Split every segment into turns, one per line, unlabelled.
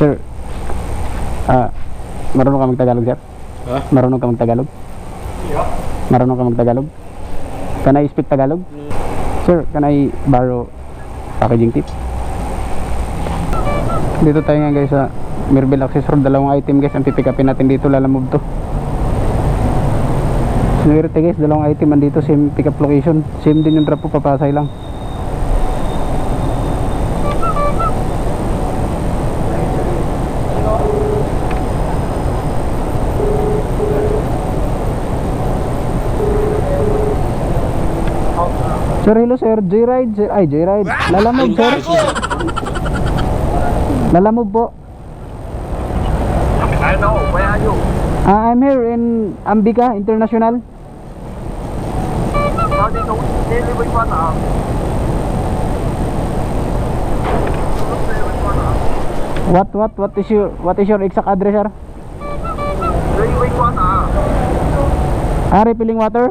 Sir, marunong ka mag-Tagalog, sir?
Ha?
Marunong ka mag-Tagalog?
Yeah.
Marunong ka mag-Tagalog? Can I speak Tagalog? Sir, can I borrow packaging tip? Dito tayo nga guys sa Mirbil Access Road. Dalawang item guys ang pipick upin natin dito. Lalamove to. Sinuwerte guys, dalawang item andito. Same pick up location. Same din yung drop po, papasay lang. Sir, hello sir, Joyride sir. Ay, Joyride. Lalamove sir. Lalamove po.
I know, where are you?
I'm here in Ambika International.
Sao đi đúng đi với con hả?
What is your exact address, sir?
Đi với con hả?
Refilling water?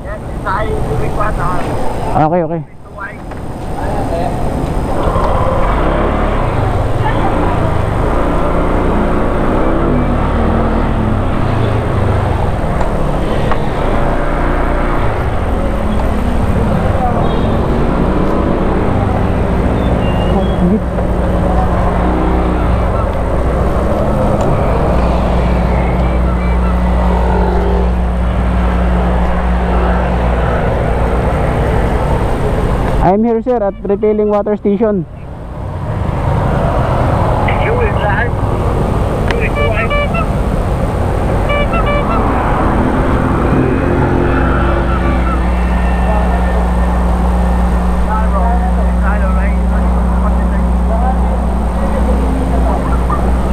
Yes, inside đi với con hả?
Okay, okay. I'm here sir at Refilling Water Station.
You inside? You inside?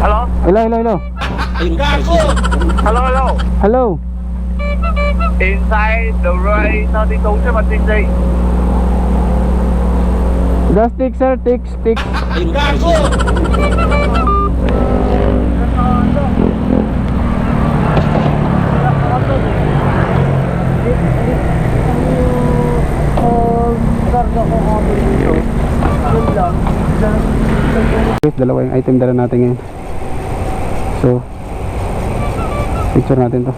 Hello?
Hello.
Hello?
Hello.
Inside the right 32 chứ mình gì?
The stick sir, stick. Dalawa yung item dala natin ngayon. So, picture natin to.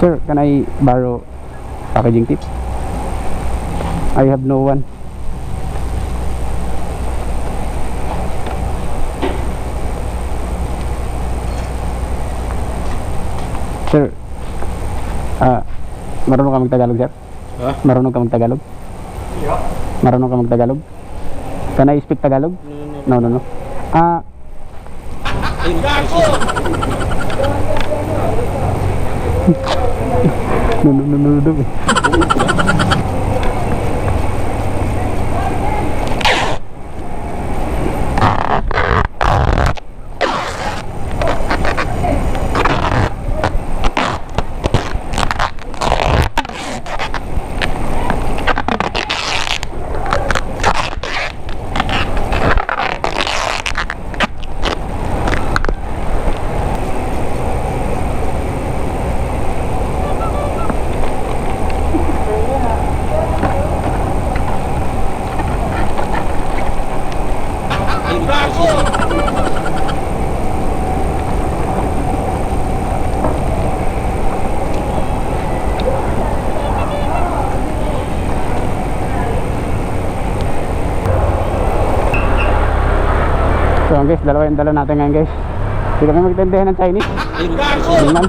Sir, can I borrow packaging tip? I have no one. Sir, marunong ka mag-Tagalog, sir?
Ha?
Marunong ka mag-Tagalog?
Yeah.
Marunong ka mag-Tagalog? Can I speak Tagalog? No. No. So guys, dalawa yung dala natin ngayon guys. Hindi kami magtindihan ng Chinese. Hindi man.